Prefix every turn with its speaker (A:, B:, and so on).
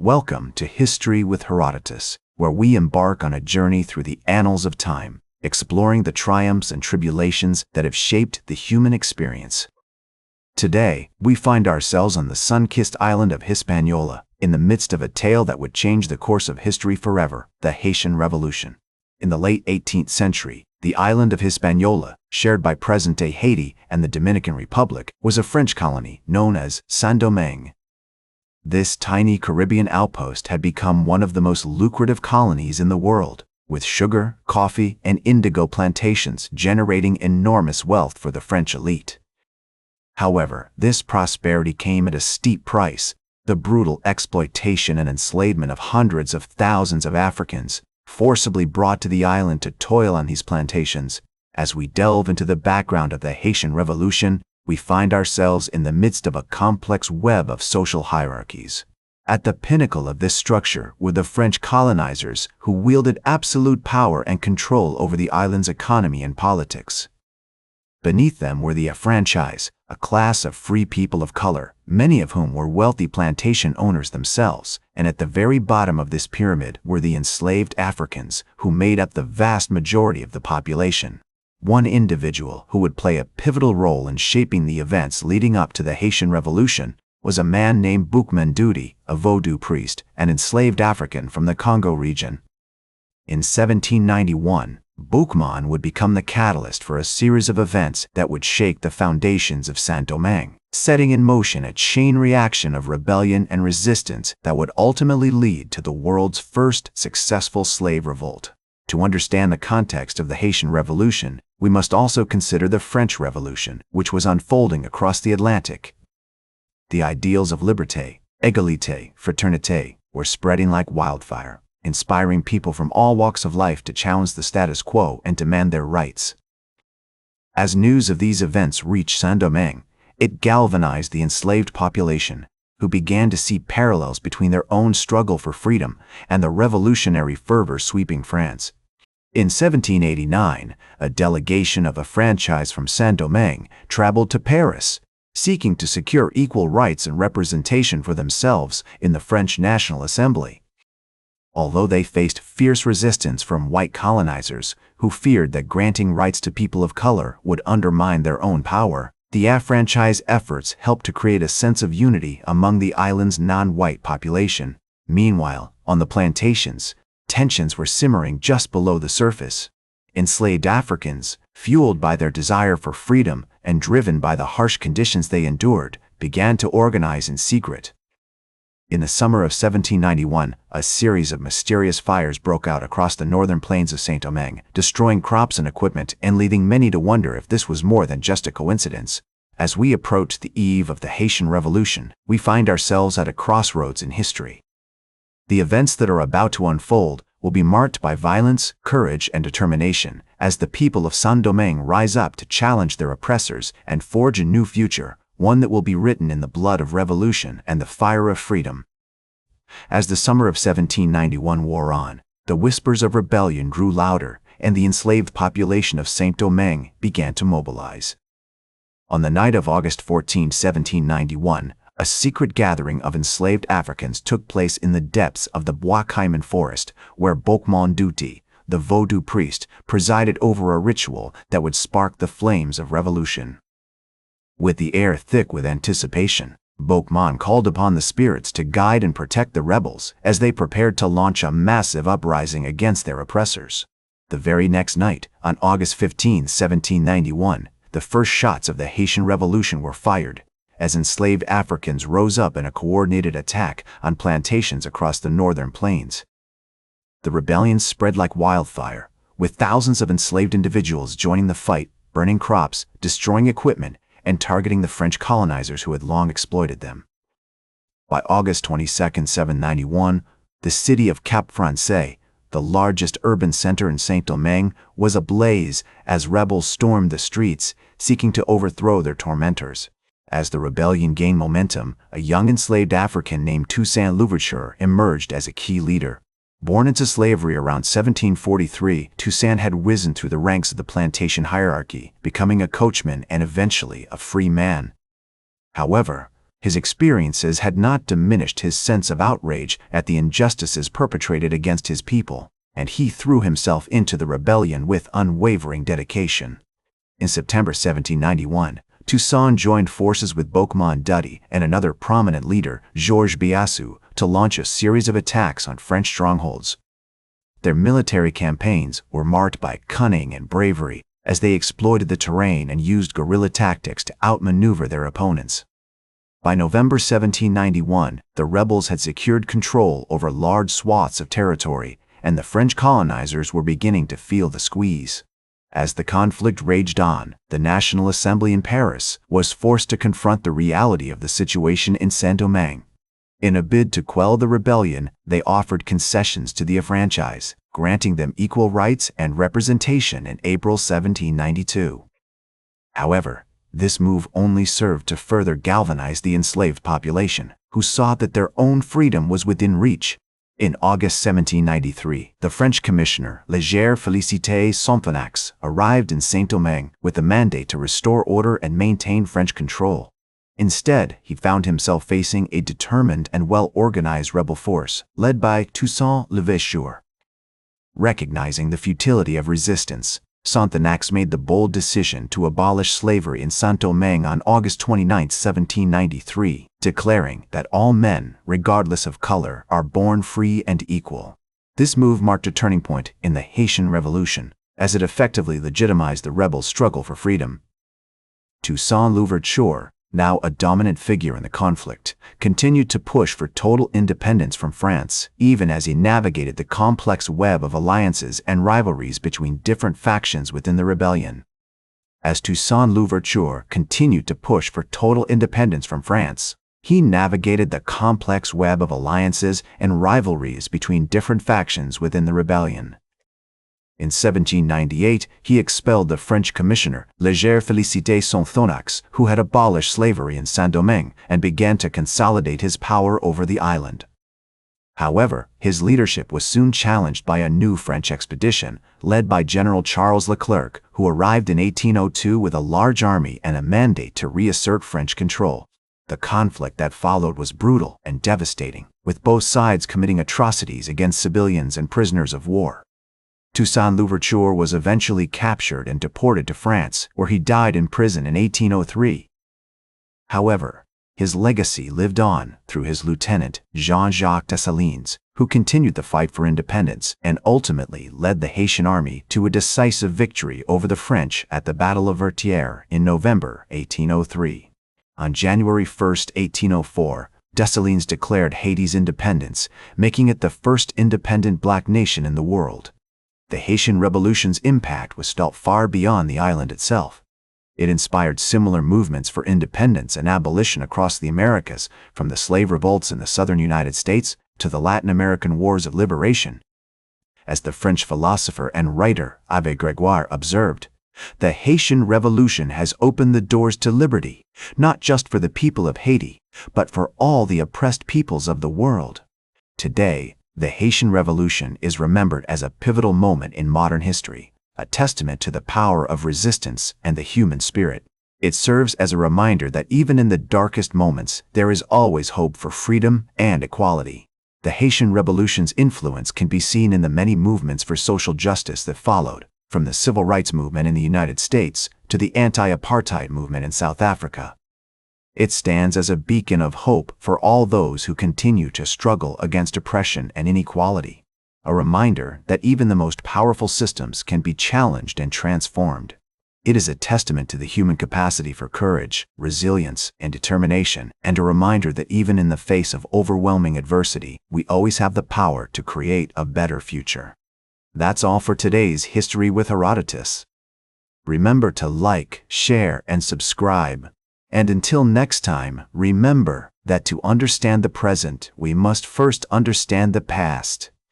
A: Welcome to History with Herodotus, where we embark on a journey through the annals of time, exploring the triumphs and tribulations that have shaped the human experience. Today, we find ourselves on the sun-kissed island of Hispaniola, in the midst of a tale that would change the course of history forever, the Haitian Revolution. In the late 18th century, the island of Hispaniola, shared by present-day Haiti and the Dominican Republic, was a French colony known as Saint-Domingue. This tiny Caribbean outpost had become one of the most lucrative colonies in the world, with sugar, coffee, and indigo plantations generating enormous wealth for the French elite. However, this prosperity came at a steep price: the brutal exploitation and enslavement of hundreds of thousands of Africans, forcibly brought to the island to toil on these plantations. As we delve into the background of the Haitian Revolution, we find ourselves in the midst of a complex web of social hierarchies. At the pinnacle of this structure were the French colonizers, who wielded absolute power and control over the island's economy and politics. Beneath them were the affranchised, a class of free people of color, many of whom were wealthy plantation owners themselves, and at the very bottom of this pyramid were the enslaved Africans, who made up the vast majority of the population. One individual who would play a pivotal role in shaping the events leading up to the Haitian Revolution was a man named Boukman Doudi, a Vodou priest, an enslaved African from the Congo region. In 1791, Boukman would become the catalyst for a series of events that would shake the foundations of Saint-Domingue, setting in motion a chain reaction of rebellion and resistance that would ultimately lead to the world's first successful slave revolt. To understand the context of the Haitian Revolution, we must also consider the French Revolution, which was unfolding across the Atlantic. The ideals of liberté, égalité, fraternité were spreading like wildfire, inspiring people from all walks of life to challenge the status quo and demand their rights. As news of these events reached Saint-Domingue, it galvanized the enslaved population, who began to see parallels between their own struggle for freedom and the revolutionary fervor sweeping France. In 1789, a delegation of affranchised from Saint-Domingue traveled to Paris, seeking to secure equal rights and representation for themselves in the French National Assembly. Although they faced fierce resistance from white colonizers who feared that granting rights to people of color would undermine their own power, the affranchised efforts helped to create a sense of unity among the island's non-white population. Meanwhile, on the plantations, tensions were simmering just below the surface. Enslaved Africans, fueled by their desire for freedom and driven by the harsh conditions they endured, began to organize in secret. In the summer of 1791, a series of mysterious fires broke out across the northern plains of Saint-Domingue, destroying crops and equipment and leading many to wonder if this was more than just a coincidence. As we approach the eve of the Haitian Revolution, we find ourselves at a crossroads in history. The events that are about to unfold will be marked by violence, courage, and determination, as the people of Saint-Domingue rise up to challenge their oppressors and forge a new future, one that will be written in the blood of revolution and the fire of freedom. As the summer of 1791 wore on, the whispers of rebellion grew louder, and the enslaved population of Saint-Domingue began to mobilize. On the night of August 14, 1791, a secret gathering of enslaved Africans took place in the depths of the Bois Caiman forest, where Boukman Doudi, the Vodou priest, presided over a ritual that would spark the flames of revolution. With the air thick with anticipation, Boukman called upon the spirits to guide and protect the rebels as they prepared to launch a massive uprising against their oppressors. The very next night, on August 15, 1791, the first shots of the Haitian Revolution were fired, as enslaved Africans rose up in a coordinated attack on plantations across the northern plains. The rebellion spread like wildfire, with thousands of enslaved individuals joining the fight, burning crops, destroying equipment, and targeting the French colonizers who had long exploited them. By August 22, 1791, the city of Cap Français, the largest urban center in Saint-Domingue, was ablaze as rebels stormed the streets, seeking to overthrow their tormentors. As the rebellion gained momentum, a young enslaved African named Toussaint Louverture emerged as a key leader. Born into slavery around 1743, Toussaint had risen through the ranks of the plantation hierarchy, becoming a coachman and eventually a free man. However, his experiences had not diminished his sense of outrage at the injustices perpetrated against his people, and he threw himself into the rebellion with unwavering dedication. In September 1791, Toussaint joined forces with Boquemond Duddy and another prominent leader, Georges Biassou, to launch a series of attacks on French strongholds. Their military campaigns were marked by cunning and bravery, as they exploited the terrain and used guerrilla tactics to outmaneuver their opponents. By November 1791, the rebels had secured control over large swaths of territory, and the French colonizers were beginning to feel the squeeze. As the conflict raged on, the National Assembly in Paris was forced to confront the reality of the situation in Saint-Domingue. In a bid to quell the rebellion, they offered concessions to the affranchise, granting them equal rights and representation in April 1792. However, this move only served to further galvanize the enslaved population, who saw that their own freedom was within reach. In August 1793, the French commissioner, Léger-Félicité Sonthonax, arrived in Saint-Domingue with a mandate to restore order and maintain French control. Instead, he found himself facing a determined and well-organized rebel force, led by Toussaint Louverture. Recognizing the futility of resistance, Sonthonax made the bold decision to abolish slavery in Saint-Domingue on August 29, 1793, declaring that all men, regardless of color, are born free and equal. This move marked a turning point in the Haitian Revolution, as it effectively legitimized the rebels' struggle for freedom. Toussaint Louverture, now a dominant figure in the conflict, continued to push for total independence from France, even as he navigated the complex web of alliances and rivalries between different factions within the rebellion. As Toussaint Louverture continued to push for total independence from France, he navigated the complex web of alliances and rivalries between different factions within the rebellion. In 1798, he expelled the French commissioner, Léger-Félicité Sonthonax, who had abolished slavery in Saint-Domingue, and began to consolidate his power over the island. However, his leadership was soon challenged by a new French expedition, led by General Charles Leclerc, who arrived in 1802 with a large army and a mandate to reassert French control. The conflict that followed was brutal and devastating, with both sides committing atrocities against civilians and prisoners of war. Toussaint Louverture was eventually captured and deported to France, where he died in prison in 1803. However, his legacy lived on through his lieutenant, Jean-Jacques Dessalines, who continued the fight for independence and ultimately led the Haitian army to a decisive victory over the French at the Battle of Vertières in November 1803. On January 1, 1804, Dessalines declared Haiti's independence, making it the first independent black nation in the world. The Haitian Revolution's impact was felt far beyond the island itself. It inspired similar movements for independence and abolition across the Americas, from the slave revolts in the southern United States to the Latin American wars of liberation. As the French philosopher and writer Abbé Grégoire observed, the Haitian Revolution has opened the doors to liberty, not just for the people of Haiti, but for all the oppressed peoples of the world. Today, the Haitian Revolution is remembered as a pivotal moment in modern history, a testament to the power of resistance and the human spirit. It serves as a reminder that even in the darkest moments, there is always hope for freedom and equality. The Haitian Revolution's influence can be seen in the many movements for social justice that followed, from the civil rights movement in the United States to the anti-apartheid movement in South Africa. It stands as a beacon of hope for all those who continue to struggle against oppression and inequality, a reminder that even the most powerful systems can be challenged and transformed. It is a testament to the human capacity for courage, resilience, and determination, and a reminder that even in the face of overwhelming adversity, we always have the power to create a better future. That's all for today's History with Herodotus. Remember to like, share, and subscribe. And until next time, remember that to understand the present, we must first understand the past.